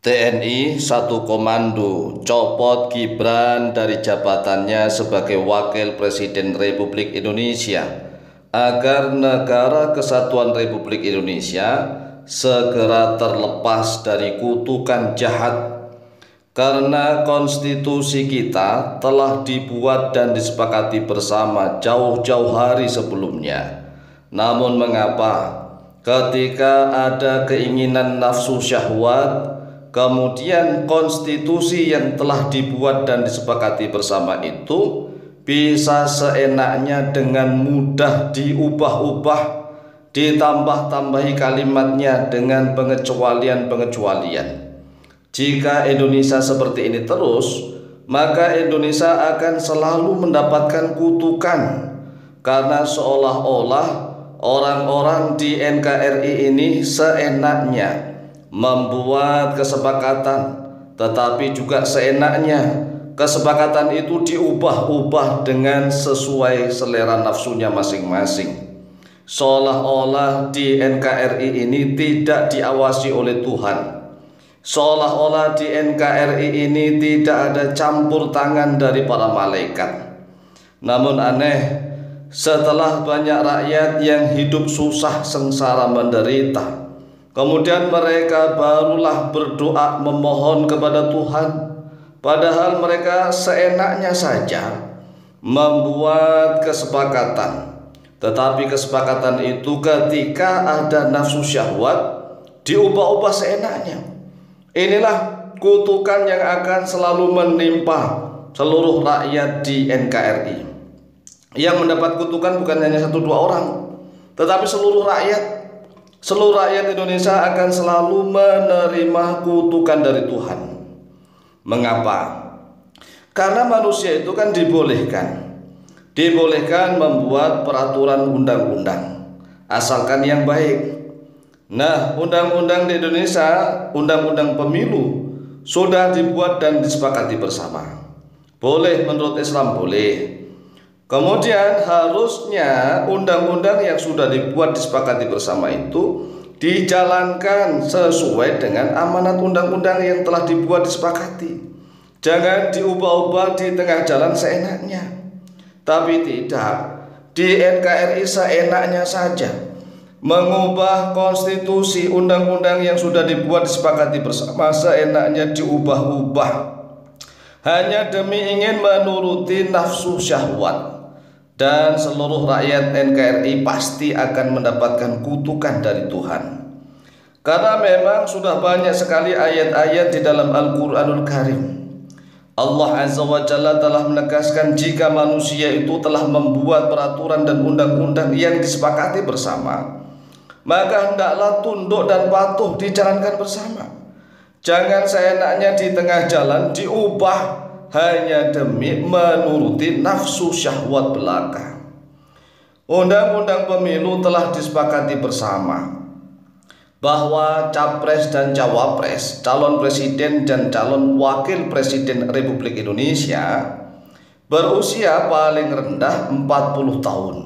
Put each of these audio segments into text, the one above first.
TNI Satu Komando copot Gibran dari jabatannya sebagai Wakil Presiden Republik Indonesia agar Negara Kesatuan Republik Indonesia segera terlepas dari kutukan jahat. Karena konstitusi kita telah dibuat dan disepakati bersama jauh-jauh hari sebelumnya. Namun mengapa ketika ada keinginan nafsu syahwat, kemudian konstitusi yang telah dibuat dan disepakati bersama itu bisa seenaknya dengan mudah diubah-ubah, ditambah-tambahi kalimatnya dengan pengecualian-pengecualian. Jika Indonesia seperti ini terus, maka Indonesia akan selalu mendapatkan kutukan, karena seolah-olah orang-orang di NKRI ini seenaknya membuat kesepakatan, tetapi juga seenaknya kesepakatan itu diubah-ubah dengan sesuai selera nafsunya masing-masing. Seolah-olah di NKRI ini tidak diawasi oleh Tuhan. Seolah-olah di NKRI ini tidak ada campur tangan dari para malaikat. Namun aneh, setelah banyak rakyat yang hidup susah, sengsara, menderita, kemudian mereka barulah berdoa memohon kepada Tuhan, padahal mereka seenaknya saja membuat kesepakatan. Tetapi kesepakatan itu ketika ada nafsu syahwat diubah-ubah seenaknya. Inilah kutukan yang akan selalu menimpa seluruh rakyat di NKRI. Yang mendapat kutukan bukan hanya 1-2 orang, tetapi seluruh rakyat. Seluruh rakyat Indonesia akan selalu menerima kutukan dari Tuhan. Mengapa? Karena manusia itu kan dibolehkan membuat peraturan undang-undang, asalkan yang baik. Nah, undang-undang di Indonesia, undang-undang pemilu sudah dibuat dan disepakati bersama. Boleh menurut Islam, boleh. Kemudian harusnya undang-undang yang sudah dibuat disepakati bersama itu dijalankan sesuai dengan amanat undang-undang yang telah dibuat disepakati. Jangan diubah-ubah di tengah jalan seenaknya. Tapi tidak, di NKRI seenaknya saja mengubah konstitusi, undang-undang yang sudah dibuat disepakati bersama, seenaknya diubah-ubah hanya demi ingin menuruti nafsu syahwat. Dan seluruh rakyat NKRI pasti akan mendapatkan kutukan dari Tuhan. Karena memang sudah banyak sekali ayat-ayat di dalam Al-Quranul Karim. Allah Azza wa Jalla telah menegaskan jika manusia itu telah membuat peraturan dan undang-undang yang disepakati bersama, maka hendaklah tunduk dan patuh dijalankan bersama. Jangan seenaknya di tengah jalan diubah hanya demi menuruti nafsu syahwat belaka. Undang-undang pemilu telah disepakati bersama bahwa capres dan cawapres, calon presiden dan calon wakil presiden Republik Indonesia berusia paling rendah 40 tahun.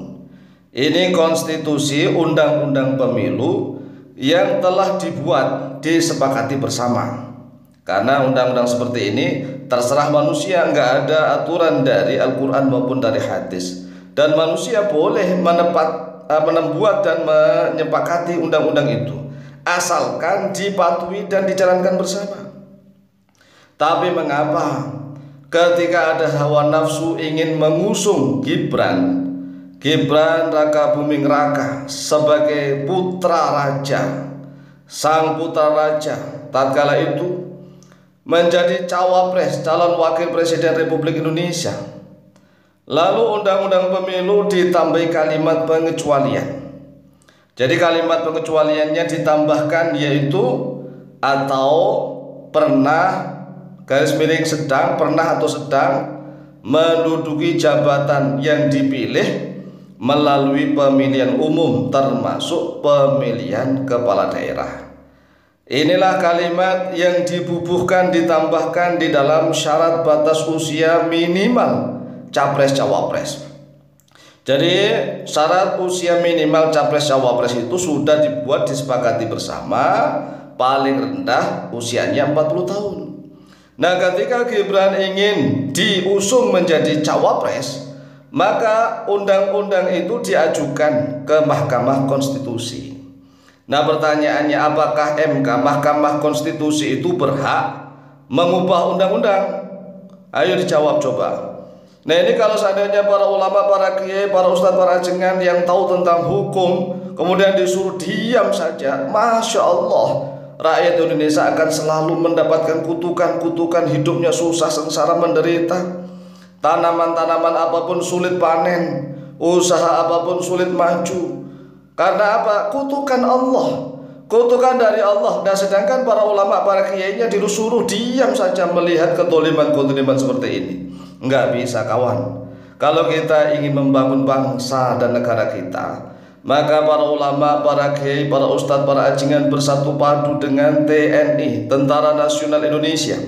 Ini konstitusi undang-undang pemilu yang telah dibuat, disepakati bersama. Karena undang-undang seperti ini terserah manusia, nggak ada aturan dari Al-Quran maupun dari hadis. Dan manusia boleh membuat dan menyepakati undang-undang itu, asalkan dipatuhi dan dijalankan bersama. Tapi mengapa ketika ada hawa nafsu ingin mengusung Gibran Raka Buming Raka sebagai putra raja, sang putra raja tatkala itu menjadi cawapres, calon wakil presiden Republik Indonesia, lalu undang-undang pemilu ditambahi kalimat pengecualian. Jadi kalimat pengecualiannya ditambahkan, yaitu atau pernah garis miring sedang, pernah atau sedang menduduki jabatan yang dipilih melalui pemilihan umum, termasuk pemilihan kepala daerah. Inilah kalimat yang dibubuhkan, ditambahkan di dalam syarat batas usia minimal capres cawapres. Jadi syarat usia minimal capres cawapres itu sudah dibuat disepakati bersama paling rendah usianya 40 tahun. Nah, ketika Gibran ingin diusung menjadi cawapres, maka undang-undang itu diajukan ke Mahkamah Konstitusi. Nah, pertanyaannya, apakah Mahkamah Konstitusi itu berhak mengubah undang-undang? Ayo dijawab coba. Nah, ini kalau seandainya para ulama, para kiai, para ustadz, para jengan yang tahu tentang hukum kemudian disuruh diam saja, Masya Allah, rakyat Indonesia akan selalu mendapatkan kutukan-kutukan, hidupnya susah, sengsara, menderita. Tanaman-tanaman apapun sulit panen, usaha apapun sulit maju. Karena apa? Kutukan Allah, kutukan dari Allah. Dan sedangkan para ulama, para kiainya disuruh diam saja melihat kedoliman-kedoliman seperti ini. Enggak bisa, kawan. Kalau kita ingin membangun bangsa dan negara kita, maka para ulama, para kiai, para ustadz, para ajingan bersatu padu dengan TNI, Tentara Nasional Indonesia.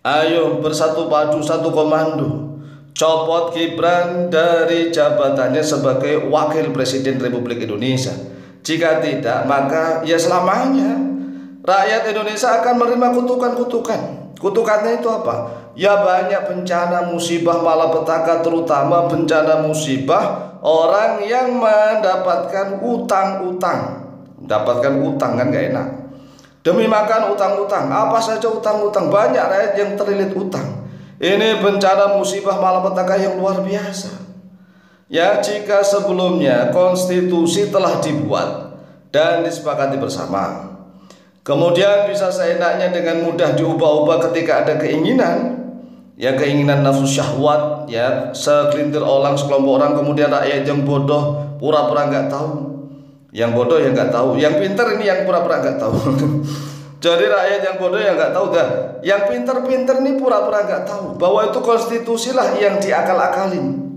Ayo bersatu padu, satu komando, copot Gibran dari jabatannya sebagai Wakil Presiden Republik Indonesia. Jika tidak, maka ya selamanya rakyat Indonesia akan menerima kutukan-kutukan. Kutukannya itu apa? Ya banyak bencana, musibah, malapetaka, terutama bencana musibah orang yang mendapatkan utang-utang. Mendapatkan utang kan gak enak. Demi makan utang-utang, apa saja utang-utang, banyak rakyat yang terlilit utang. Ini bencana musibah malapetaka yang luar biasa. Ya, jika sebelumnya konstitusi telah dibuat dan disepakati bersama, kemudian bisa seenaknya dengan mudah diubah-ubah ketika ada keinginan, ya keinginan nafsu syahwat, ya segelintir orang, sekelompok orang, kemudian rakyat yang bodoh pura-pura nggak tahu. Yang bodoh yang nggak tahu, yang pinter ini yang pura-pura nggak tahu. Jadi rakyat yang bodoh yang nggak tahu dah, yang pinter-pinter ini pura-pura nggak tahu bahwa itu konstitusi lah yang diakal-akalin.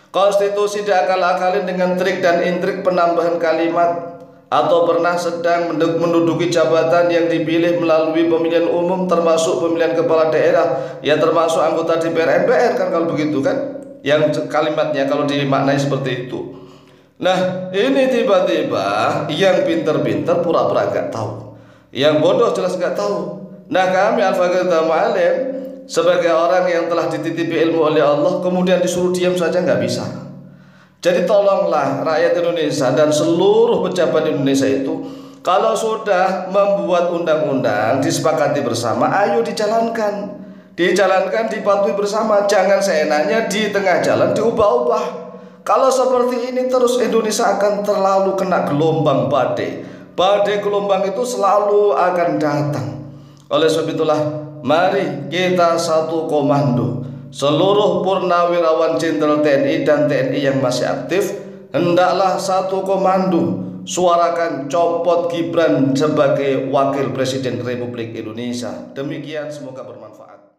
Konstitusi diakal-akalin dengan trik dan intrik penambahan kalimat, atau pernah sedang menduduki jabatan yang dipilih melalui pemilihan umum, termasuk pemilihan kepala daerah, ya termasuk anggota DPR MPR kan kalau begitu kan, yang kalimatnya kalau dimaknai seperti itu. Nah, ini tiba-tiba yang pinter-pinter pura-pura gak tahu, yang bodoh jelas gak tahu. Nah, kami Al-Faqih Alim sebagai orang yang telah dititipi ilmu oleh Allah kemudian disuruh diam saja gak bisa. Jadi tolonglah rakyat Indonesia dan seluruh pejabat Indonesia itu, kalau sudah membuat undang-undang disepakati bersama, ayo dijalankan, dipatuhi bersama. Jangan seenaknya di tengah jalan diubah-ubah. Kalau seperti ini terus, Indonesia akan terlalu kena gelombang badai. Badai gelombang itu selalu akan datang. Oleh sebab itulah, mari kita satu komando. Seluruh purnawirawan Jenderal TNI dan TNI yang masih aktif, hendaklah satu komando, suarakan copot Gibran sebagai Wakil Presiden Republik Indonesia. Demikian, semoga bermanfaat.